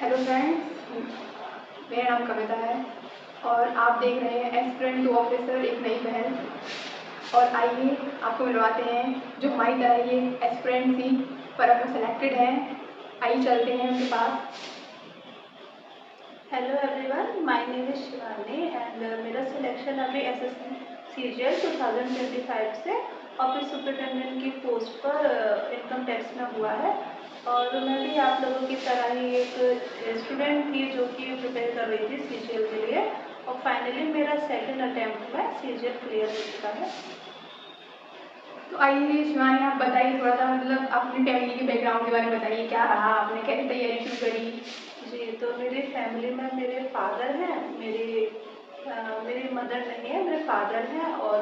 Hello friends, मेरा नाम कविता है और आप देख रहे हैं एस्पिरेंट टू ऑफिसर एक नई पहल। और आइए आपको मिलवाते हैं जो हमारी तरह ये एस्पिरेंट थी पर अब वो सिलेक्टेड हैं। आइए चलते हैं उनके पास। Hello everyone, my name is Shivani and मेरा सिलेक्शन अभी एसएससी सीजीएल 2025 से ऑफिस सुपरिटेंडेंट की पोस्ट पर इनकम टैक्स में हुआ है। और मैं भी आप लोगों की तरह ही एक स्टूडेंट थी जो कि प्रिपेयर कर रही थी सीजीएल के लिए, और फाइनली मेरा सेकंड अटेम्प्ट में सीजीएल क्लियर हो चुका है। तो आइए शिवानी, आप बताइए थोड़ा सा, मतलब अपनी फैमिली के बैकग्राउंड के बारे में बताइए, क्या रहा, आपने कैसे तैयारी शुरू करी। जी, तो मेरी फैमिली में मेरे फादर हैं, मेरी मदर नहीं है, मेरे फादर हैं, और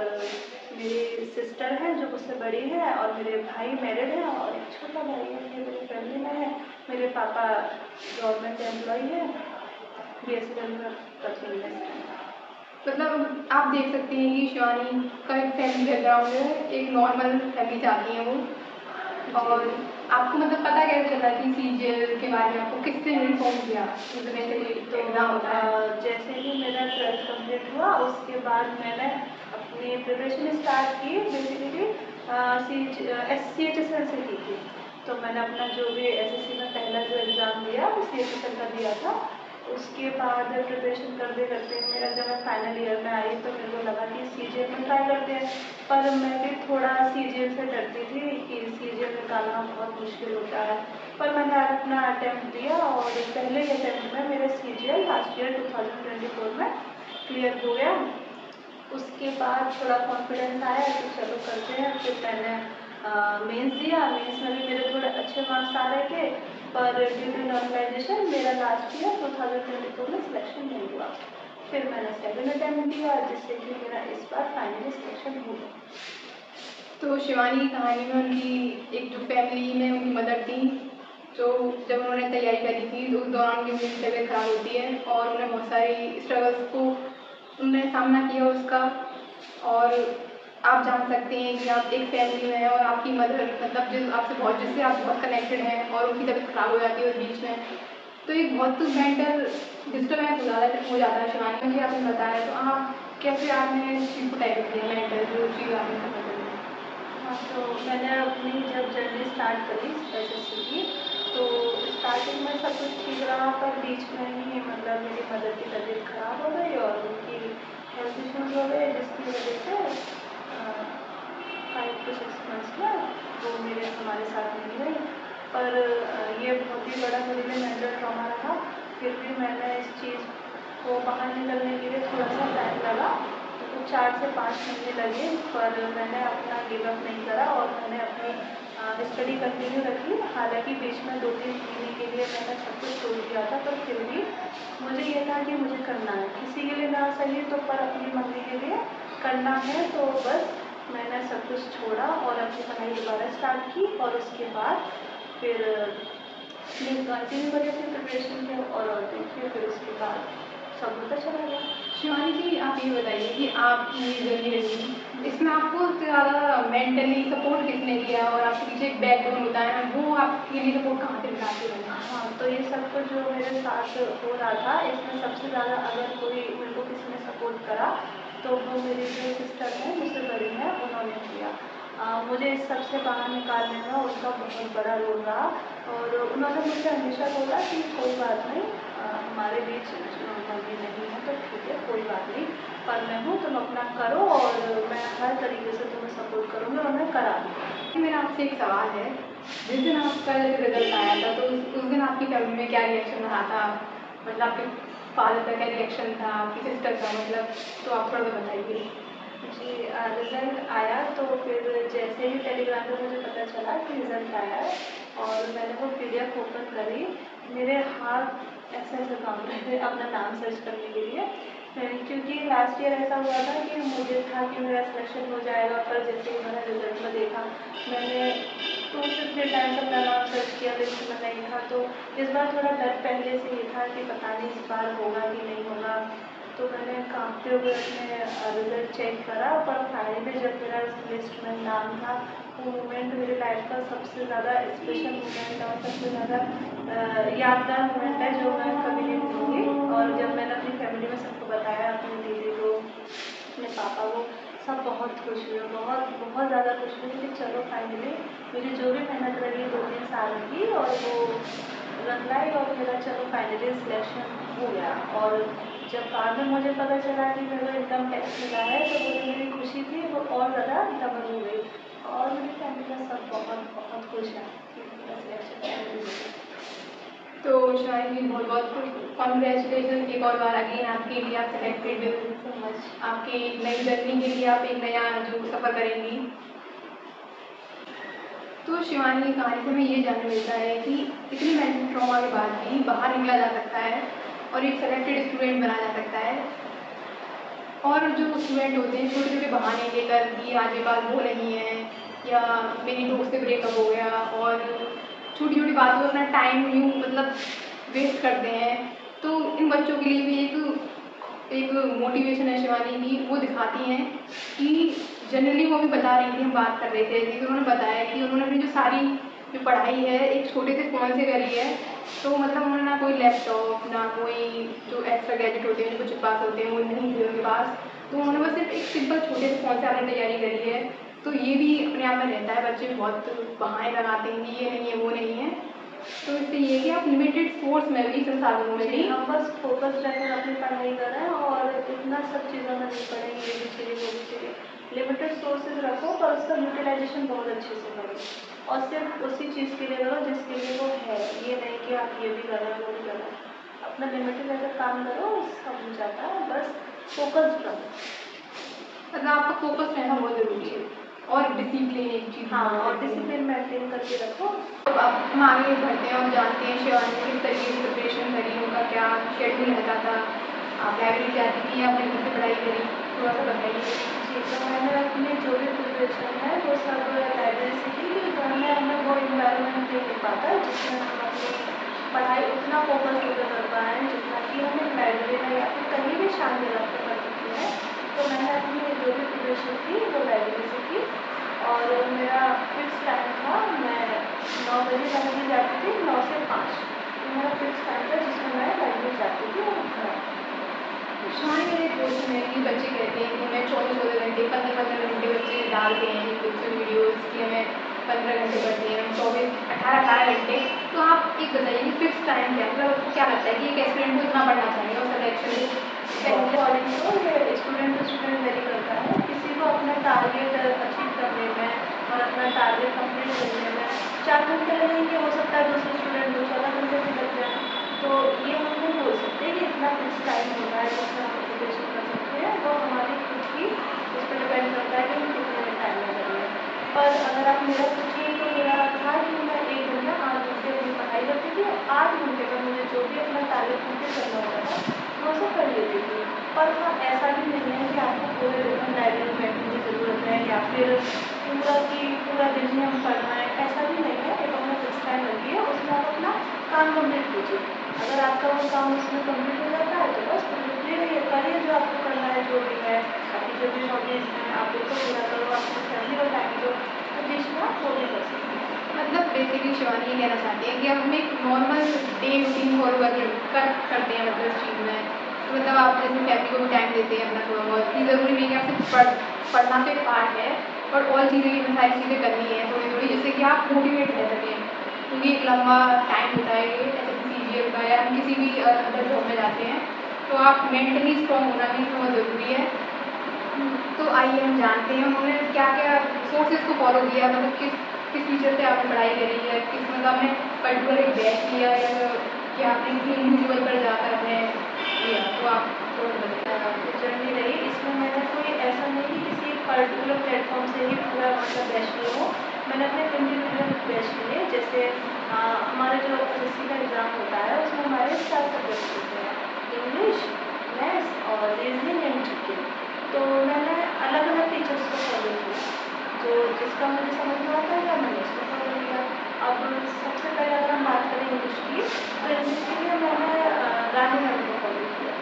मेरी सिस्टर है जो मुझसे बड़ी है, और मेरे भाई मैरिड हैं, और एक छोटा भाई है जो मेरी फैमिली में है। मेरे पापा गवर्नमेंट एम्प्लॉई है, बीएसएनएल में कथी है। मतलब आप देख सकते हैं कि शिवानी का एक फैमिली बैकग्राउंड है, एक नॉर्मल फैमिली से आती है वो। और आपको मतलब पता कैसे चला कि सीजीएल के बारे में, आपको किसने इन्फॉर्म किया? मतलब ऐसे कोई तो एग्जाम होता है? जैसे ही मेरा 12th कंप्लीट हुआ उसके बाद मैंने अपनी प्रिपरेशन स्टार्ट की। बेसिकली CHSL से की थी। तो मैंने अपना जो भी एसएससी में पहला जो एग्ज़ाम दिया वो CHSL का दिया था। उसके बाद प्रिपरेशन करते करते मेरा जब मैं फाइनल ईयर में आई तो मेरे को लगा कि सीजीएल में ट्राई करते हैं। पर मैं भी थोड़ा सीजीएल से डरती थी कि सीजीएल निकालना बहुत मुश्किल होता है। पर मैंने आज अपना अटैम्प्ट दिया और पहले ही अटैम्प्ट में मेरा सीजीएल लास्ट ईयर 2024 में क्लियर हो गया। उसके बाद थोड़ा कॉन्फिडेंस आया कि चलो करते हैं। फिर मैंने मेंस दिया। मेंस में भी मेरे थोड़े अच्छे मार्क्स आ रहे थे, पर ड्यू टू नॉर्मलाइजेशन मेरा लास्ट ईयर 2024 में सिलेक्शन नहीं हुआ। फिर मैंने सेकंड अटैम्प्ट दिया जिससे कि मेरा इस बार फाइनली सिलेक्शन हो गया। तो शिवानी की कहानी में उनकी एक जो फैमिली में उनकी मदर थी, जो जब उन्होंने तैयारी करी थी तो उस दौरान उनकी तबीयत खराब होती है और उन्हें बहुत सारी स्ट्रगल्स को उन्होंने सामना किया उसका। और आप जान सकते हैं कि आप एक फैमिली में हैं और आपकी मदर मतलब जिससे आप बहुत कनेक्टेड हैं और उनकी तबीयत खराब हो जाती है उस बीच में, तो एक बहुत मेंटल डिस्टर्बेंस हो जाता है शिवानी में, आपने बताया। तो आप कैसे आपने इस चीज़ को टैकल किया, मेंटल जो चीज़ आपने खत्म करी? हाँ, तो मैंने अपनी जब जर्नी स्टार्ट करी एसएससी की, तो स्टार्टिंग में सब कुछ ठीक रहा, पर बीच में ही मतलब मेरी मदर की तबीयत खराब हो गई और उनकी हेल्थ इश्यूज हो गए, जिसकी वजह से 5 to 6 मंथ्स में वो हमारे साथ नहीं रही। पर ये बहुत ही बड़ा मेरे लिए मेंटल ट्रॉमा रहा। फिर भी मैंने इस चीज़ को बाहर निकलने के लिए थोड़ा सा टाइम लगा, तो 4 से 5 महीने लगे, पर मैंने अपना गिव अप नहीं करा और मैंने अपनी स्टडी कंटिन्यू रखी। हालांकि बीच में 2-3 महीने के लिए मैंने सब कुछ छोड़ दिया था, पर फिर भी मुझे ये था कि मुझे करना है, किसी के लिए ना सही तो पर अपनी मम्मी के लिए करना है। तो बस मैंने सब कुछ छोड़ा और अपनी पढ़ाई दोबारा स्टार्ट की, और उसके बाद फिर कंटिन्यू करी अपनी प्रिपरेशन के, और देखिए फिर उसके बाद सब होता चला गया। शिवानी जी, आप ये बताइए कि आपकी ये जर्नी रही, इसमें आपको सबसे ज़्यादा मेंटली सपोर्ट किसने दिया और आपके पीछे एक बैकबोन होता है, वो आपके लिए सपोर्ट कहाँ से मिलाते हैं? हाँ, तो ये सब कुछ जो मेरे साथ हो रहा था, इसमें सबसे ज़्यादा अगर कोई मेरे को किसी ने सपोर्ट करा तो वो मेरी जो सिस्टर है, मुझसे बड़ी है, उन्होंने किया। मुझे इस सब से बाहर निकालने में उनका बहुत बड़ा रोल रहा, और उन्होंने मुझे हमेशा बोला कि कोई बात नहीं, हमारे बीच मम्मी नहीं है तो ठीक है, कोई बात नहीं, पर मैं हूँ, तुम अपना करो और मैं हर तरीके से तुम्हें सपोर्ट करूँगी, और मैं करा भी। मेरा आपसे एक सवाल है, जिस दिन आपका रिजल्ट आया था तो उस दिन आपकी फैमिली में क्या रिएक्शन रहा था? मतलब आपके फादर का क्या रिएक्शन था, आपकी सिस्टर का, मतलब तो आप थोड़ा सा बताइए। जी, रिज़ल्ट आया तो फिर जैसे ही टेलीग्राम पे मुझे पता चला कि रिज़ल्ट आया है और मैंने वो पीडीएफ ओपन करी, मेरे हाथ ऐसे काँप रहे थे अपना नाम सर्च करने के लिए। क्योंकि लास्ट ईयर ऐसा हुआ था कि मुझे था कि मेरा सिलेक्शन हो जाएगा, पर जैसे ही मैंने रिज़ल्ट में देखा, मैंने 2 से 3 टाइम तक अपना नाम सर्च किया, लिस्ट में नहीं था। तो इस बार थोड़ा डर पहले से ही था कि पता नहीं इस बार होगा कि नहीं होगा। तो मैंने काँपते हुए अपने रिज़ल्ट चेक करा, पर फाइनली जब मेरा उस लिस्ट में नाम था वो मोमेंट मेरी लाइफ का सबसे ज़्यादा स्पेशल मोमेंट और सबसे ज़्यादा यादगार मोमेंट है जो मैं कभी नहीं भूलूंगी। और जब मैंने अपनी फैमिली में सबको बताया, अपनी दीदी को, अपने पापा को, सब बहुत खुश हुए, बहुत बहुत ज़्यादा खुश हुए कि चलो फाइनली मेरी जो भी मेहनत रही 2-3 साल की और वो रन लाई और मेरा चलो फाइनली सिलेक्शन हो गया। और जब बाद में मुझे पता चला कि मेरे को इनकम टैक्स मिला है तो वो जो मेरी खुशी थी वो और ज़्यादा डबल हो गई। और मेरी फैमिली में सब बहुत बहुत खुश हैं कि मेरा सिलेक्शन फाइनली हो गया। तो शिवानी जी बहुत बहुत कॉन्ग्रेचुलेशन एक और बार अगेन आपके लिए, आप सेलेक्टेड सो मच। आपकी नई जर्नी के लिए, आप एक नया जो सफ़र करेंगी। तो शिवानी की कहानी से हमें ये जानने मिलता है कि इतनी मेंटल ट्रॉमा के बाद भी बाहर निकला जा सकता है और एक सेलेक्टेड स्टूडेंट बना जा सकता है। और जो स्टूडेंट होते हैं छोटे छोटे बहाने लेकर कि आज मेरे पास वो नहीं है या मेरी दोस्त से ब्रेकअप हो गया, और छोटी छोटी बातों में अपना टाइम यूँ मतलब वेस्ट करते हैं। तो इन बच्चों के लिए भी एक मोटिवेशन है शिवानी की, वो दिखाती हैं कि जनरली वो भी बता रही थी, हम बात कर रहे थे कि उन्होंने बताया कि उन्होंने अपनी जो सारी जो पढ़ाई है एक छोटे से फ़ोन से करी है। तो मतलब उन्होंने ना कोई लैपटॉप, ना कोई जो एक्स्ट्रा गैजेट होते हैं जो बच्चों के पास होते हैं वो नहीं थे उनके पास। तो उन्होंने बस सिर्फ एक सिंपल छोटे से फ़ोन से आपने तैयारी करी है। तो ये भी अपने आप में रहता है, बच्चे बहुत बहाने लगाते हैं कि ये नहीं है वो नहीं है। तो इससे ये है कि आप लिमिटेड सोर्स में भी, संसाधनों में भी जी, हम बस फोकस रहकर अपनी पढ़ाई कर रहे हैं और इतना सब चीज़ों में नहीं पढ़ेंगे, ये भी चाहिए वो भी चाहिए। लिमिटेड सोर्सेज रखो पर उसका यूटिलाइजेशन बहुत अच्छे से करो और सिर्फ उसी चीज़ के लिए करो जिसके लिए वो है। ये नहीं कि आप ये भी कर रहे हो वो भी कर रहे हो। अपना लिमिटेड रहकर काम करो, सब हो जाता है। बस फोकस्ड रहो। मतलब आपका फोकस रहना बहुत ज़रूरी है और डिसिप्लिन एक चीज़ हाँ, बहुत और ज़रूरी है। डिसिप्लिन मेंटेन करके रखो। तो अब हम आगे बढ़ते हैं और जानते हैं शिवानी ने किस तरीके से प्रिपरेशन करी, उनका क्या शेड्यूल रहता था, आप लाइब्रेरी जाती थी या अपने घर से पढ़ाई करी, थोड़ा सा बताइए। जी, तो मैंने अपनी जो भी प्रिपरेशन है वो सब लाइब्रेरी से की, क्योंकि घर में हमें वो इन्वायरमेंट नहीं मिल पाता जिसमें हम अपनी पढ़ाई उतना फोकस होकर कर पाएँ जितना कि हम एक लाइब्रेरी में या फिर कहीं भी शांति रख कर कर सकते हैं। तो मैंने अपनी जो भी प्रिपरेशन थी वो लाइब्रेरी से की और मेरा फिक्स टाइम था, मैं 9 बजे लाइब्रेरी जाती थी, 9 से 5 तो मेरा फिक्स टाइम था जिसमें मैं लाइब्रेरी जाती थी और घर आती थी। शिवानी मेरे दोस्त में कि बच्चे कहते हैं कि हमें 24-24 घंटे 15-15 घंटे बच्चे डालते हैं यूट्यूब से वीडियोज़ कि हमें 15 घंटे पढ़ते हैं, हम 18-18 घंटे। तो आप एक बताइए कि फिक्स टाइम क्या, मतलब आपको क्या लगता है कि एक एस्पिरेंट को इतना पढ़ना चाहिए और सिलेक्शन अकॉर्डिंग टू ये स्टूडेंट टू स्टूडेंट वेरी करता है। किसी को अपना टारगेट अचीव करने में और अपना टारगेट कंप्लीट करने में 4 घंटे लगेंगे, हो सकता है दूसरे स्टूडेंट को 14 घंटे भी लग जाए। तो ये हम नहीं बोल सकते कि इतना फिक्स टाइम होता है जिसमें हम प्रिपरेशन कर सकते हैं, वो हमारी खुद की उस पर डिपेंड करता है कि हम कितने टाइम में करेंगे। पर अगर आप मेरा पूछिए तो मेरा था कि मैं 1 दिन में 8 घंटे अपनी पढ़ाई करती थी और 8 घंटे में मुझे जो भी अपना टारगेट कंप्लीट करना होता था वो सब कर लेती थी। पर हाँ, ऐसा भी नहीं है कि आपको पूरे दिन लाइब्रेरी में बैठने की ज़रूरत है या फिर पूरा दिन ही हम पढ़ना है, ऐसा भी नहीं है। एक अपना फिक्स टाइम रखिए, उसमें आप अपना काम कंप्लीट कीजिए। अगर आपका वो काम उसमें कंप्लीट हो जाता है तो बस कंप्लीट रहिए, करिए जो आपको करना है, जो भी है आपकी जो भी हॉबीज़ हैं आप उनको पूरा करो, अपनी फैमिली को टाइम दो, तो बीच में आप वो भी कर सकते हैं। मतलब बेसिकली शिवानी ये कहना चाहती है कि अब हम एक नॉर्मल डे रूटीन फॉलो करते हैं मतलब इस चीज़ में। तो मतलब आप जैसे फैमिली को भी टाइम देते हैं अपना थोड़ा बहुत, कि ज़रूरी नहीं कि आप सिर्फ पढ़ना तो एक पार्ट है और और चीज़ें ये सारी चीज़ें करनी है थोड़ी थोड़ी, जिससे कि आप मोटिवेट रह सकें। क्योंकि एक लंबा टाइम होता है ये एसएससी का, या हम किसी भी अदर जॉब में जाते हैं तो आप मेंटली स्ट्रॉन्ग होना भी बहुत ज़रूरी है। तो आइए हम जानते हैं उन्होंने क्या क्या सोर्सेज को फॉलो किया, मतलब किस टीचर से आपने पढ़ाई करी है, किस मतलब आपने पर्टिकुलर एक बैच लिया या कि आपने किसी इंडिविजुअल पर जाकर आपने किया, तो आप थोड़ा बताइए। जर्नी रही इसमें मैंने कोई ऐसा नहीं कि किसी पर्टिकुलर प्लेटफॉर्म से ही पूरा मतलब बैच ली हो। मैंने अपने इंडिविजुअल बैच लिए। जैसे हमारे जो एसएससी का एग्ज़ाम होता है उसमें हमारे 4 सब्जेक्ट होते हैं, इंग्लिश, मैथ्स और रीजनिंग एंड जीके। तो मैंने अलग अलग टीचर्स को फॉलो किया, जो जिसका मुझे समझ में आता है मैंने उसको फॉलो किया। अब सबसे पहले अगर हम बात करें इंग्लिश की, तो इंग्लिश के लिए मैंने रानी मैम को फॉलो किया।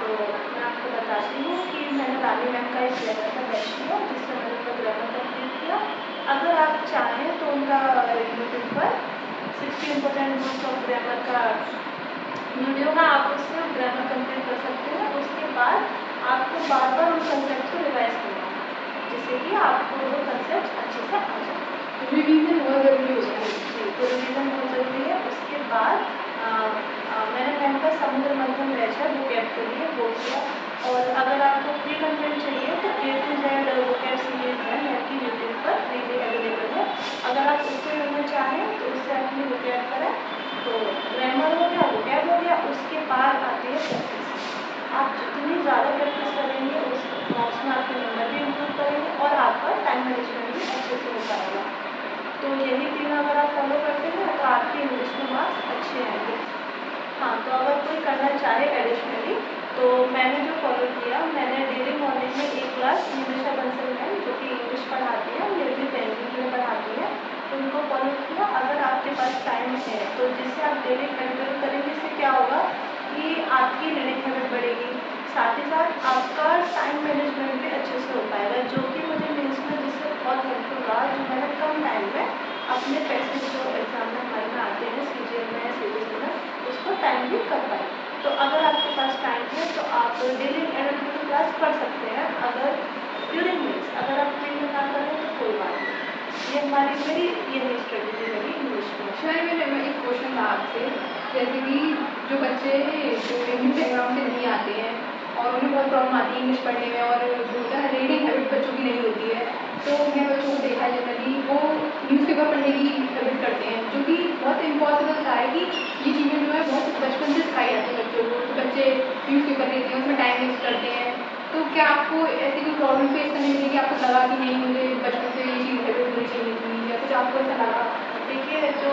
तो मैं आपको बताती हूँ कि मैंने रानी मैम का एक लेवल का बैच लिया जिससे मैंने उनका ग्रामर कंप्लीट किया। अगर आप चाहें तो उनका यूट्यूब पर 60 इम्पोर्टेंट रूल्स ऑफ ग्रामर का वीडियो है, आप उससे ग्रामर कंप्लीट कर सकते हैं। उसके बाद आपको बार बार उन कंसेप्ट को रिवाइज करना है जिससे कि आपको वो कंसेप्ट अच्छे से आ जाए। रिवीजन बहुत ज़रूरी होता है। जी, तो रिवीजन बहुत ज़रूरी है। उसके बाद मैंने मैम का समुद्र मंथन बैच है वोकैब के लिए वो किया। और अगर आपको फ्री कंटेंट चाहिए तो A to Z vocab series है मैम की यूट्यूब पर फ्रीली अवेलेबल है। अगर आप उससे लेना चाहें तो उससे अपनी वोकैब करें। तो ग्रामर हो गया, वोकैब हो गया, उसके बाद आती है प्रैक्टिस। आप जितनी ज़्यादा प्रैक्टिस करेंगे उस मॉक्स में आपके नंबर भी इम्प्रूव करेंगे और आपका टाइम मैनेजमेंट भी अच्छे से हो पाएगा। तो यही तीन अगर आप फॉलो करते हैं तो आपके इंग्लिश में मार्क्स अच्छे आएंगे। हाँ, तो अगर कोई करना चाहे एडिशनली तो मैंने जो फॉलो किया, मैंने डेली मॉर्निंग में एक क्लास निमिषा बंसल मैम जो कि इंग्लिश पढ़ाती है, मेरी बैंकिंग में पढ़ाती है, उनको फॉलो किया। अगर आपके पास टाइम है तो जिससे आप डेली कंटिन्यू करेंगे, इससे क्या होगा कि आपकी रीडिंग हैबिट बढ़ेगी, साथ ही साथ आपका टाइम मैनेजमेंट भी अच्छे से हो पाएगा, जो कि मुझे मेंस में जिससे बहुत हेल्पफुल रहा। जो मैंने कम टाइम में अपने पैसेज जो एग्जाम में हमारे में आते हैं CGL में या CBSE में उसको टाइम भी कर पाए। तो अगर आपके पास टाइम है तो आप डेली एनालिटिकल क्लास पढ़ सकते हैं। अगर ड्यूरिंग मीन्स अगर आप फ्री में ना करें तो कोई बात नहीं। ये मेरी यही स्ट्रेटेजी रही इंग्लिश में। शायद मेरे एक क्वेश्चन था आपसे, जैसे कि जो बच्चे जो इंग्लिश बैकग्राउंड से नहीं आते हैं और उन्हें बहुत प्रॉब्लम आती है इंग्लिश पढ़ने में और जो होता है रीडिंग हैबिट बच्चों की नहीं होती है, तो मैं बच्चों को देखा है जनरली वो न्यूज़पेपर पढ़ने की हैबिट करते हैं, जो कि बहुत इम्पॉसिबल सा है कि ये चीज़ें जो है बहुत बचपन से सिखाई जाती है बच्चों को। तो बच्चे न्यूज़पेपर लेते हैं, उसमें टाइम वेस्ट करते हैं। तो क्या आपको ऐसी कोई प्रॉब्लम फेस करने मिली कि आपको लगा कि नहीं मुझे बचपन से ये चीज़ हैबिट होनी चाहिए थी, या कुछ आपको ऐसा लगा? देखिए, जो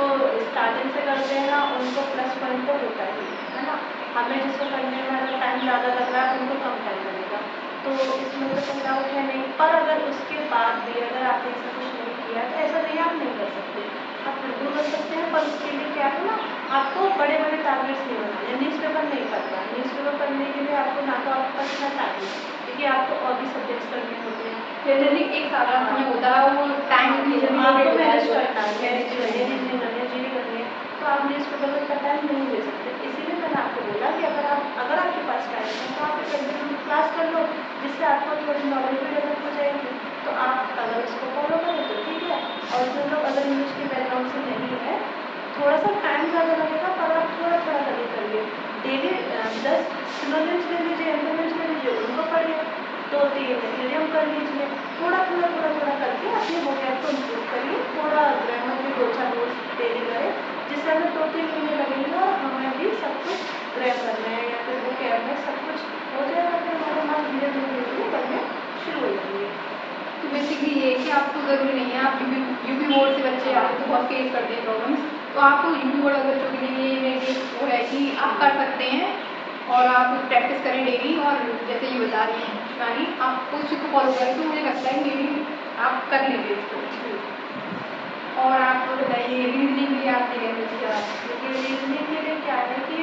स्टार्टिंग से करते हैं ना उनको प्लस पॉइंट तो होता ही है ना। हमें जिसको करने में अगर टाइम ज़्यादा लग रहा है उनको कम टाइम लगेगा, तो इसमें तो कोई डाउट है नहीं। पर अगर उसके बाद भी अगर आपने ऐसा कुछ नहीं किया तो ऐसा नहीं आप नहीं कर सकते, आप बिल्कुल कर सकते हैं। पर उसके लिए क्या है ना, आपको बड़े बड़े टारगेट्स नहीं बनाने। न्यूज़पेपर नहीं पढ़ना, न्यूज़पेपर पढ़ने के लिए आपको ना तो आपके पास इतना टाइम है क्योंकि आपको और भी सब्जेक्ट्स करने होते हैं। जनरली एक सारा समय होता है, वो टाइम की जल्दी आपको होता है, मैनेज तो करना है, मैनेज करनी है। रीजनिंग करनी है, जीडी करनी है, तो आप न्यूज़पेपर में इतना टाइम नहीं दे सकते। इसीलिए मैंने आपको बोला कि अगर आपके पास टाइम है तो आप कंटिन्यू क्लास कर लो, जिससे आपको थोड़ी नॉलेज भी डेवलप हो जाएगी। तो आप अगर उसको फॉलो करें तो ठीक है। और जो लोग अगर इंग्लिश के बैकग्राउंड से नहीं है, थोड़ा सा टाइम ज़्यादा लगेगा पर आप थोड़ा थोड़ा करके करिए। डेली 10 सिनोनिम्स ले लीजिए, एंटोनिम्स ले लीजिए, उनको पढ़िए, 2-3 इडियम कर लीजिए। थोड़ा करके अपने वोकैब को इम्प्रूव करिए। थोड़ा ग्रामर के 2-4 नोट्स डेली करें, जिससे हमें 2-3 महीने लगेंगे और हमें भी सब कुछ ग्रामर में या फिर वोकैब में सब कुछ हो जाएगा। फिर हमारे मार्क्स धीरे धीरे बढ़ने शुरू हो जाएंगे। तो बेसिकली ये है कि आपको ज़रूरी नहीं है, आप यूपी बोर्ड से बच्चे आते हैं तो बहुत फेस करते हैं प्रॉब्लम्स, तो आपको यूपी बोर्ड के बच्चों के लिए मेरी वो है कि आप कर सकते हैं और आप प्रैक्टिस करें डेली। और जैसे ये बता रही हैं शिवानी, आप उस चीज़ को फॉलो करें तो मुझे लगता है मे बी आप कर लेंगे इसको। और आप बताइए रीजनिंग के लिए आपने कैसे किया? देखिए, रीजनिंग के लिए क्या है कि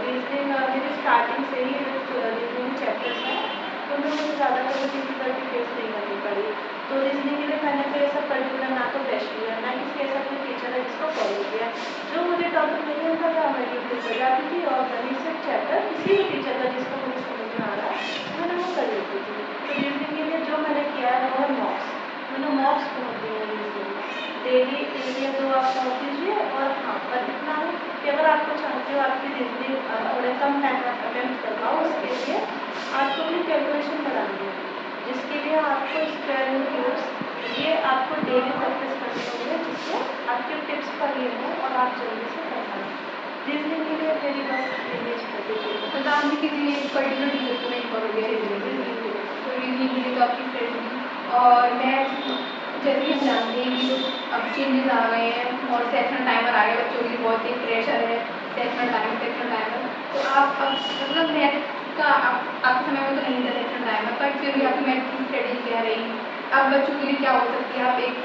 रीजनिंग मेरी स्टार्टिंग से ही रीजनिंग चैप्टर्स हैं, तो उनमें मुझे ज़्यादा कभी डिफिकल्टी फेस नहीं करनी पड़ी। तो रीजनिंग के लिए मैंने कोई ऐसा पर्टिकुलर ना तो टेस्ट लिया, ना किसी ऐसा कोई टीचर है जिसको फॉलो किया। जो मुझे टॉपिक नहीं आता था मैं यूट्यूब पर जाती थी और वहीं से चैप्टर किसी भी टीचर का जिसका मुझे समझ में आ रहा है मैंने वो कर लेती थी। तो रीजनिंग के लिए जो मैंने किया है वो है मॉक्स। मैंने मॉक्स बहुत दिए हैं रीजनिंग में। डेली 1 या 2 आप नोट कीजिए। और हाँ, पर इतना है कि अगर आपको चाहते हो आपकी रीजनिंग थोड़े कम टाइम में अटेम्प्ट कर पाओ, उसके लिए आपको अपनी कैलकुलेशन बढ़ानी है, जिसके लिए आपको स्क्वायर एंड क्यूब्स ये आपको डेली प्रैक्टिस करनी होगी, जिससे आपके टिप्स पर ये हो और आप जल्दी से कर पाएँ। रीजनिंग के लिए मेरी बस यही स्ट्रेटेजी है। मतलब आपने किसी पर्टिकुलर टीचर को नहीं फॉलो किया रीजनिंग के लिए, तो रीजनिंग के लिए तो आपकी स्ट्रेटजी। और मैथ्स जैसे कि हम जानते हैं कि अब चेंजेस आ गए हैं और सेक्शन टाइमर आ गए, बच्चों के लिए बहुत ही प्रेशर है, सेक्शन टाइमर। तो आप अब मतलब मैथ का आपके समय में तो नहीं था सेक्शन टाइमर, पर फिर भी आपकी मैथ की स्ट्रेटजी क्या रही? अब बच्चों के लिए क्या हो सकती है, आप एक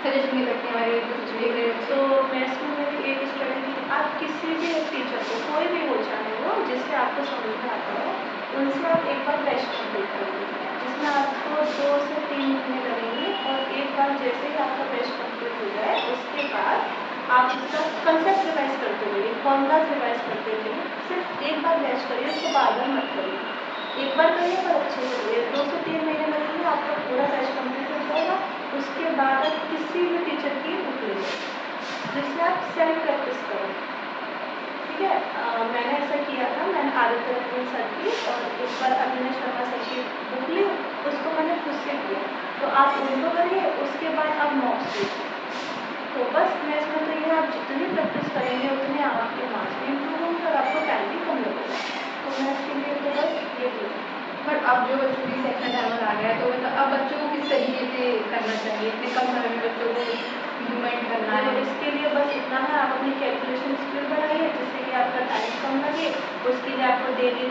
सजेशन दे सकते हैं हमारे कुछ देख रहे हो? तो मैथ्स में मेरी एक स्ट्रेटेजी, आप किसी भी एक टीचर को, कोई भी हो चाहे वो, जिससे आपको समझ में आता हो, उनसे आप एक बार बैच कंप्लीट करिए, जिसमें आपको 2 से 3 महीने लगेंगे। और एक बार जैसे ही आपका बैच कंप्लीट हो जाए उसके बाद आप उसका कंसेप्ट रिवाइज करते रहिए, फॉर्मूलाज रिवाइज करते रहिए। सिर्फ एक बार बैच करिए, उसको बार-बार मत करिए। एक बार करिए पर अच्छे से करिए। 2 से 3 महीने लगेंगे, आपका पूरा बैच कंप्लीट हो जाएगा। उसके बाद आप किसी भी टीचर की बुक ले लो, जिससे आप सेल्फ प्रैक्टिस करो। ठीक है, मैंने ऐसा किया था। मैंने आदित्य रंजन सर की और एक बार अविनाश शर्मा सर की बुक ली, उसको मैंने खुद से किया। तो आप उनको करिए, उसके बाद आप मॉक्स लीजिए। तो बस मैं इसमें तो ये, आप जितनी प्रैक्टिस करेंगे उतने आपके मार्क्स भी इम्प्रूव होंगे और आपको टाइम भी कम लगेगा। तो मैं इसके लिए तो बस ये बोलूँ। बट अब जो बच्चों की सेक्शन टाइमर आ गया है, तो मतलब अब बच्चों को किस तरीके से करना चाहिए? इतने कम समय में बच्चों को इम्प्रूवमेंट करना तो है। इसके लिए बस इतना है, आप अपनी कैलकुलेशन स्किल बढ़ाइए, जिससे कि आपका टाइम कम लगे। उसके लिए आपको डेली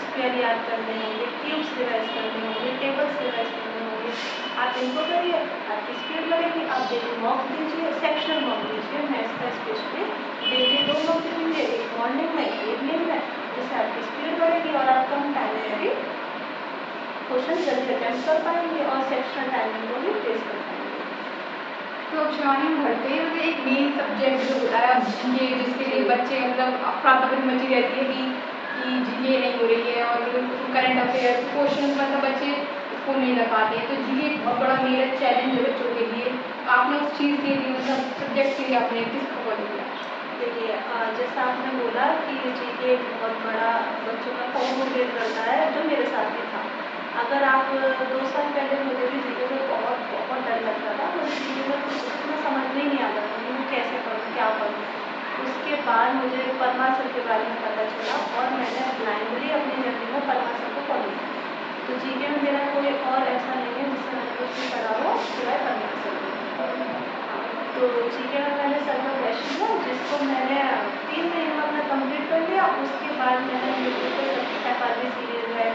स्क्वायर याद करने होंगे, क्यूब्स रिवाइज करने होंगे, टेबल्स रिवाइज करने होंगे। आप इनको करिए, आपकी स्पीड बढ़ेगी। आप डेली मॉक दीजिए, सेक्शनल मॉक दीजिए, मैथ्स का स्पेशली डेली 2 मॉक दीजिए, एक मॉर्निंग में एक इवनिंग में, जिससे आपकी स्पीड बढ़ेगी और आप कम टाइम में भी क्वेश्चन जल्दी अटेम्प्ट कर पाएंगे और सेक्शनल टाइमिंग को भी फेस कर पाएंगे। तो अब शिवानी हम घर पे मतलब एक मेन सब्जेक्ट जो होता है अब जीके, जिसके लिए बच्चे मतलब अफरा तफरी मची रहती है कि जीके नहीं हो रही है और करंट अफेयर क्वेश्चन मतलब बच्चे उसको नहीं कर पाते हैं। तो जीके एक बहुत बड़ा मेरा चैलेंज है बच्चों के लिए। आपने उस चीज़ के लिए मतलब सब्जेक्ट के लिए आपने किसको फॉलो किया? देखिए, जैसा आपने बोला कि जीके एक बहुत बड़ा बच्चों का कॉम्प्लीट करता है, जो मेरे साथ भी था। अगर आप 2 साल पहले मुझे भी जीके में बहुत बहुत डर लगता था। मुझे जीके में कुछ इतना समझ में ही नहीं आता था कि मैं कैसे पढूँ, क्या पढूँ। उसके बाद मुझे परमा सर के बारे में पता चला और मैंने ब्लाइंडली अपनी जर्नी में परमा सर को फॉलो किया। तो जीके में मेरा कोई और ऐसा नहीं है जिससे मैंने कुछ भी पढ़ा हो सिवाय परमा सर के। तो जीके में मैंने सर का बैच लिया, जिसको मैंने 3 महीने में अपना कंप्लीट कर लिया। उसके बाद मैंने यूट्यूब पे सबकी FRB सीरीज है,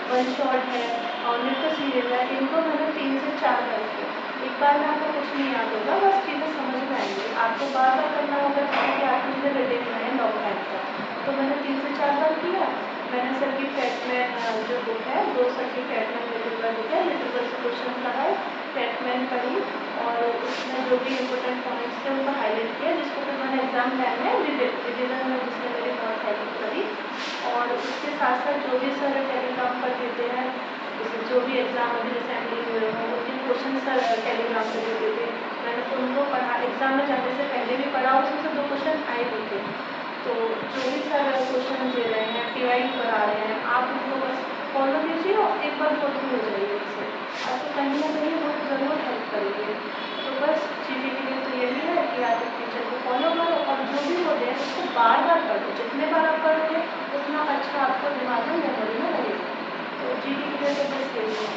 वन शॉट है और नृत्य सीरीज है, इनको मैंने 3 से 4 बार किया। एक बार में आपको कुछ नहीं याद होगा, बस चीज़ें समझ में आएंगी। आपको बार बार करना होगा, क्योंकि आपको मुझे रिटेन है लॉन्ग टाइम का। तो मैंने 3 से 4 बार किया। मैंने सर की फैटमैन जो बुक है, 2 सर की फैटमैन लिटिल बुक है, लिटिल से क्वेश्चन लगाए, फैटमैन पढ़ी और उसमें जो भी इम्पोर्टेंट पॉइंट्स थे उनको हाईलाइट किया, जिसको फिर मैंने एग्जाम टाइम में रिविजन में, जिसने मेरी बहुत हेल्प करी। और उसके साथ साथ जो भी सर टेलीग्राम पर देते हैं, जैसे जो भी एग्जाम अभी रिसेंटली हुए हों उनके क्वेश्चन सर टेलीग्राम पर देते थे, मैंने उनको पढ़ा। एग्जाम में जाने से पहले भी पढ़ा, उसमें से 2 क्वेश्चन आए भी थे। तो जो भी सर क्वेश्चन दे रहे हैं, PY करा रहे हैं, आप उनको बस फॉलो कीजिए और एक बार फॉलो हो जाइए उससे, आपको कहीं ना कहीं वो ज़रूर हेल्प करेंगे। तो बस जीके के लिए तो यही है कि आप एक टीचर को फॉलो करो और जो भी वो दें उसको बार बार पढ़ो। जितने बार आप पढ़ोगे उतना अच्छा आपको दिमाग में मेमोरी में लगेगा। तो जीके के लिए तो बस यही है।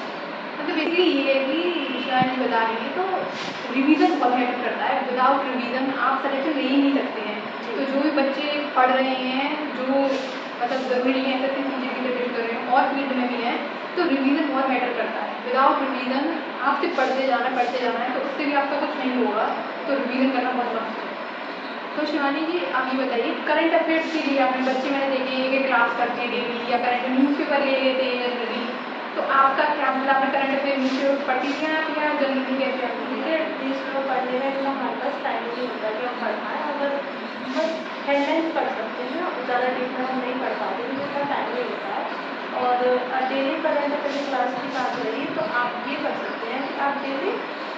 मतलब बेसिकली ये है कि शिवानी बता रही है, तो रिवीजन बहुत मैटर करता है। विदाउट रिवीजन आप सिलेक्शन ले ही नहीं सकते हैं। तो जो भी बच्चे पढ़ रहे हैं, जो मतलब ज़रूरी नहीं है ऐसे सीजे की प्रिपरेशन कर रहे हैं और फील्ड में भी हैं, तो रिवीजन बहुत मैटर करता है। विदाउट रिवीजन आप सिर्फ पढ़ते जाना है, तो उससे भी आपका कुछ नहीं होगा। तो रिवीजन करना बहुत मस्त है। तो शिवानी जी आप ये बताइए, करंट अफेयर्स के लिए आपने बच्चे मैंने देखे हैं कि क्लास करते हैं डेली या करंट न्यूज़पेपर ले लेते हैं जनरली, तो आपका क्या मतलब आपने करंट अफेयर न्यूज़पेपर पढ़ती हैं आप या जनरली कैसे आप मुझे न्यूज़पेपर पढ़ने में इतना हमारे पास टाइम नहीं होता कि हम पढ़ पाएँ। अगर बस हेडलाइंस पढ़ सकते हैं, ज़्यादा डीप में हम नहीं पढ़ पाते क्योंकि इतना टाइम नहीं होता है। और डेली करंट अफेयर की क्लास की बात रही तो आप ये कर सकते हैं कि आप डेली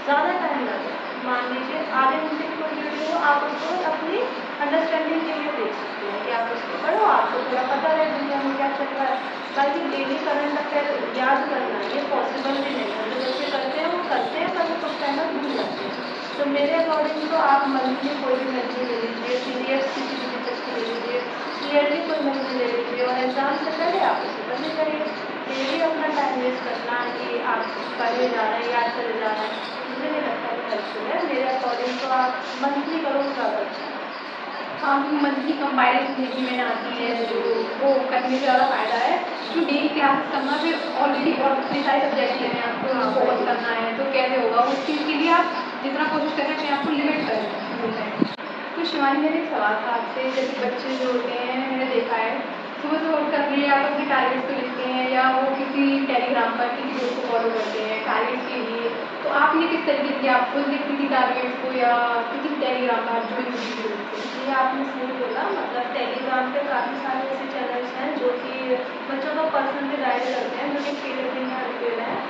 ज़्यादा टाइम लगे, मान लीजिए आधे घंटे की कोई वीडियो हो, आप उसको अपनी अंडरस्टैंडिंग के लिए देख सकते हैं कि आप उसको पढ़ो, आपको थोड़ा पता रहे दुनिया में क्या चल रहा है। बाकी डेली करंट अफेयर याद करना ये पॉसिबल भी नहीं है। जो बच्चे करते हैं वो करते हैं, पर वो कुछ टाइम बाद भूल जाते हैं। तो मेरे अकॉर्डिंग तो आप मंथली कोई भी मंथली ले लीजिए, PDF किसी भी टीचर की ले लीजिए, ईयरली कोई मंथली ले लीजिए और एग्ज़ाम से पहले आप उसे पढ़ने जाइए। डेली अपना टाइम वेस्ट करना कि आप पढ़ने जा रहे हैं, याद करे जा रहे हैं, मुझे नहीं लगता वो हेल्पफुल है। मेरे अकॉर्डिंग तो आप मंथली करो तो ज़्यादा अच्छा है। हाँ, जो मंथली कंपाइलेशन देखी मैंने आती है, जो वो करने से ज़्यादा फायदा है कि डेली क्लासेस करना, फिर ऑलरेडी और इतने सारे सब्जेक्ट लेने हैं आपको, फोकस करना है तो कैसे होगा। उस चीज़ के लिए आप जितना कोशिश करें अपने आप को लिमिट करें बोलते हैं। तो शिवानी मेरा एक सवाल था आपसे, जैसे बच्चे जो होते हैं मैंने देखा है सुबह सुबह उठ कर अपने आप अपने टारगेट्स को लिखते हैं या वो किसी टेलीग्राम पर किसी दोस्त को फॉलो करते हैं टारगेट्स के लिए, तो आपने किस तरीके से आप खुद लिखती थी टारगेट्स को या किसी टेलीग्राम पर जुड़ी हुई थी उससे? ये आपने सही बोला, मतलब टेलीग्राम पे काफ़ी सारे ऐसे चैनल्स हैं जो कि बच्चों को पर्सनली गाइड करते हैं, जो कि पेड हैं,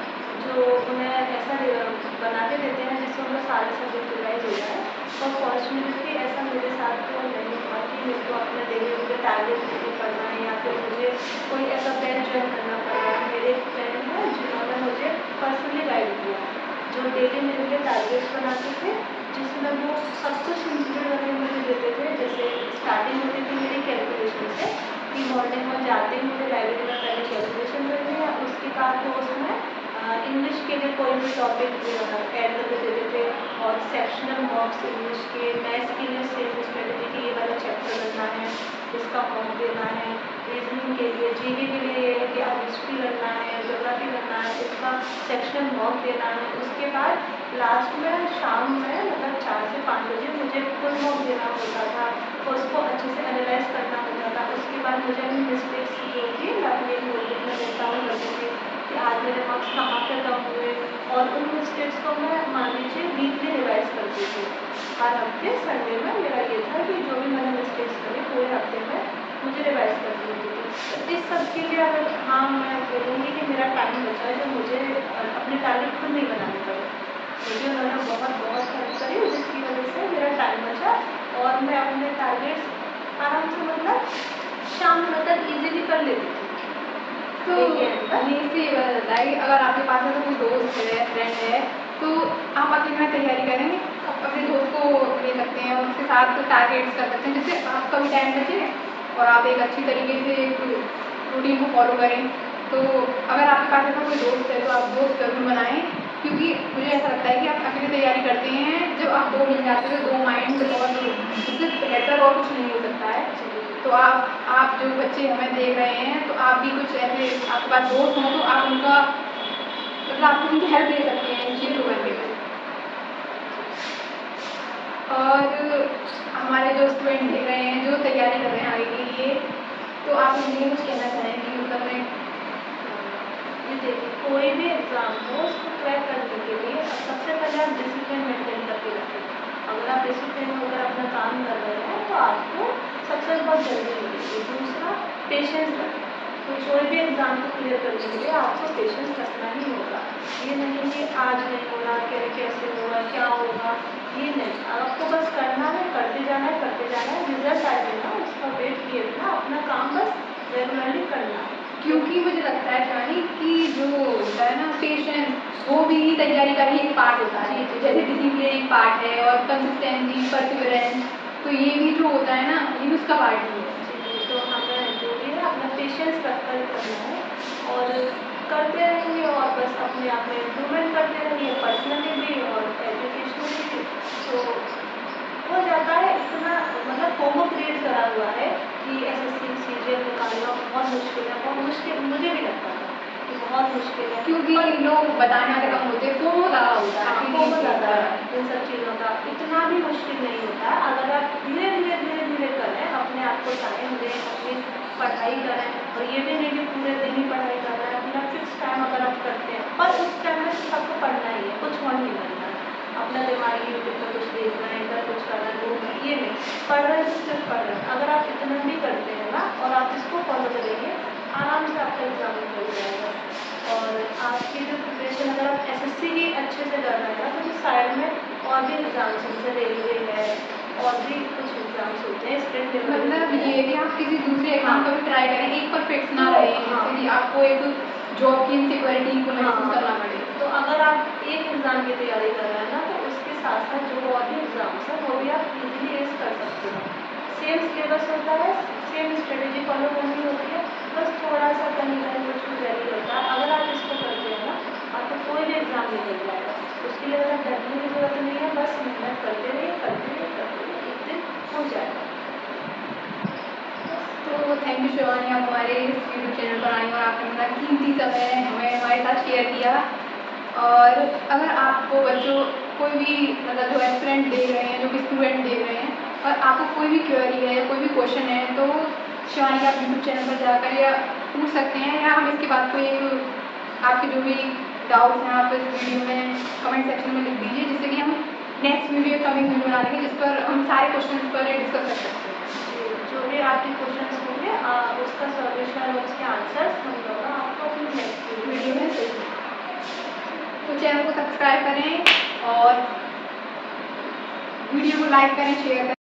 जो उन्हें ऐसा बना के देते हैं जिससे उनका सारे सब्जेक्ट रिवाइज हो जाए। और फॉर्चुनेटली ऐसा मेरे साथ तो नहीं हुआ कि मेरे को अपने डेली मुझे टारगेट लेके पढ़ना है या फिर मुझे कोई ऐसा बैच ज्वाइन करना पड़ रहा है। मेरे एक फ्रेंड हैं जिन्होंने मुझे पर्सनली गाइड किया, जो डेली मेरे लिए टारगेट्स बनाते थे, जिसमें वो सब कुछ इंक्लूड करके मुझे देते थे। जैसे स्टार्टिंग होती थी मेरी कैलकुलेशन से कि मॉर्निंग में जाते ही मुझे लाइब्रेरी में पहले कैलकुलेशन करनी है, उसके बाद वो उसमें इंग्लिश के लिए कोई भी टॉपिक ऐड करके देते थे और सेक्शनल मॉक्स इंग्लिश के, मैथ्स के लिए सेम स्ट्रेटजी की ये वाला चैप्टर करना है, इसका मॉक देना है। रीजनिंग के लिए, जीके के लिए ये है कि आप हिस्ट्री करना है, ज्योग्राफी करना है, इसका सेक्शनल मॉक देना है। उसके बाद लास्ट में शाम में मतलब 4 से 5 बजे मुझे फुल मॉक देना होता था और उसको अच्छे से एनालाइज करना होता था। उसके बाद मुझे अपनी मिस्टेक्स जो थी मैं अपनी एक नोटबुक में लिखता हूँ करती थी कि आज मेरे मार्क्स कहाँ पे कम हुए, और उन मिस्टेक्स को मैं मान लीजिए वीकली रिवाइज करती थी। हर हफ्ते संडे में मेरा ये था कि जो भी मैंने मिस्टेक्स करी पूरे हफ्ते में मुझे रिवाइज कर देती थी। तो इस सब के लिए अगर हाँ मैं बोलूँगी कि मेरा टाइम बचा है, जो मुझे अपने टारगेट खुद नहीं बनाने पड़े। मुझे उन्होंने बहुत बहुत हेल्प करी जिसकी वजह से मेरा टाइम बचा और मैं अपने टारगेट्स आराम से मतलब शाम तक ईजिली कर लेती थी। तो ये से ये पता चलता है कि अगर आपके पास ऐसा कोई दोस्त है, फ्रेंड है, तो आप अकेले में तैयारी करेंगे, अपने दोस्त को ले सकते हैं, उसके साथ टारगेट्स कर सकते हैं, जिससे आपका भी टाइम बचे और आप एक अच्छी तरीके से एक रूटीन को फॉलो करें। तो अगर आपके पास ऐसा कोई दोस्त है तो आप दोस्त ज़रूर बनाएं, क्योंकि मुझे ऐसा लगता है कि आप अकेले तैयारी करते हैं, जब आप 2 मिल जाते हैं तो 2 माइंड और इससे बेहतर और कुछ नहीं हो सकता है। तो आप जो बच्चे हमें देख रहे हैं, तो आप भी कुछ ऐसे आपके पास दोस्त हों तो आप उनका मतलब आप उनकी हेल्प ले सकते हैं इन चीज़ों को करने में। और हमारे जो स्टूडेंट देख रहे हैं, जो तैयारी कर रहे हैं आगे के लिए, तो आप उनके लिए कुछ कहना चाहेंगी? मतलब मैं ये देखिए, कोई भी एग्ज़ाम हो उसको क्रैक करने के लिए सबसे पहले आप डिसिप्लिन मेंटेन करके रखें। अगर आप डिसिप्लिन होकर अपना काम कर रहे हैं तो आपको सक्सेस बहुत जल्दी मिलेगी। दूसरा, पेशेंस रखें। तो कोई भी एग्ज़ाम को क्लियर करने के लिए आपको पेशेंस रखना ही होगा। ये नहीं कि आज नहीं हो रहा, कैसे होगा, क्या होगा, ये नहीं। आपको बस करना है, करते जाना है, करते जाना है, रिजल्ट आ जाएगा, उसका वेट किए बिना अपना काम बस रेगुलरली करना है। क्योंकि मुझे लगता है शिवानी कि जो होता है ना पेशेंस, वो भी तैयारी का ही एक पार्ट होता है। जी, जी। जैसे डिसिप्लिन एक पार्ट है और कंसिस्टेंसी, परसिवरेंस, तो ये भी जो होता है ना, ये भी उसका पार्ट ही है। जी, तो हमें जो भी है अपना पेशेंस रखकर करना है और करते रहेंगे और बस अपने आप में इम्प्रूवमेंट करते रहेंगे, पर्सनली भी और एजुकेशनली भी। तो हो जाता है इतना, मतलब फोमो क्रिएट करा हुआ है कि एसएससी सीजीएल निकालना बहुत मुश्किल है, बहुत मुश्किल मुझे भी लगता था कि बहुत मुश्किल है, क्योंकि लोग बताने वाले कम होते हैं, फोमो ज़्यादा होता है। फोमो ज़्यादा है इन सब चीज़ों का। इतना भी मुश्किल नहीं होता है अगर आप धीरे धीरे करें, अपने आप को टाइम दें, अपनी पढ़ाई करें। और ये भी नहीं कि पूरे दिन ही पढ़ाई करना है, अपना फिक्स टाइम अगर आप करते हैं और उस टाइम में सिर्फ आपको पढ़ना ही है, कुछ और नहीं करना है। अपना दिमाग यूट्यूब पर कुछ देख रहे हैं, इधर कुछ कर रहे हैं, वो नहीं, ये नहीं, पढ़ रहे हैं तो सिर्फ पढ़ रहे हैं। अगर आप इतना भी करते हैं ना और आप इसको फॉलो करेंगे, आराम से आपका एग्ज़ाम निकल जाएगा। और आपकी जो प्रिपरेशन अगर आप एसएससी की अच्छे से कर रहे हैं ना, तो साइड में और भी एग्ज़ाम्स हैं, जैसे रेलवे है और भी कुछ एग्ज़ाम्स होते हैं स्टेट लेवल के। मतलब ये कि आप किसी दूसरे एग्जाम का भी ट्राई करें, एक पर फिक्स ना तो रहे, हाँ। जैसे कि आपको एक जॉब की इनसिक्योरिटी को महसूस करना पड़े। तो अगर आप एक एग्ज़ाम की तैयारी कर रहे हैं ना, तो उसके साथ साथ जो और भी एग्ज़ाम्स हैं वो भी आप इजीली एस कर सकते हो। सेम सिलेबस होता है, सेम स्ट्रेटेजी फॉलो करनी होती है, बस थोड़ा सा कहीं कहीं कुछ कुछ वेरी होता है। अगर आप इसको करते हैं ना, आपको कोई भी एग्ज़ाम निकल जाएगा। उसके लिए ज़्यादा डरने की ज़रूरत नहीं है, बस मेहनत करते रहिए, एक दिन हो जाएगा। तो थैंक यू शिवानी, आप हमारे इस यूट्यूब चैनल पर आई और आपने अपना कीमती समय हमें हमारे साथ शेयर किया। और अगर आपको बच्चों कोई भी मतलब जो एस्पिरेंट देख रहे हैं, जो भी स्टूडेंट देख रहे हैं और आपको कोई भी क्वेरी है, कोई भी क्वेश्चन है, तो शिवानी के आप यूट्यूब चैनल पर जाकर या पूछ सकते हैं, या हम इसके बाद कोई एक आपके जो भी डाउट्स हैं आप इस वीडियो में कमेंट सेक्शन में लिख दीजिए, जिससे कि हम नेक्स्ट वीडियो कमिंग वीडियो बना देंगे जिस पर हम सारे क्वेश्चन पर डिस्कस कर सकते हैं। जो भी आपके क्वेश्चन होंगे उसका सॉल्यूशन और उसके आंसर्स हम लोग आपको अपनी नेक्स्ट वीडियो में देंगे। तो चैनल को सब्सक्राइब करें और वीडियो को लाइक करें, शेयर करें।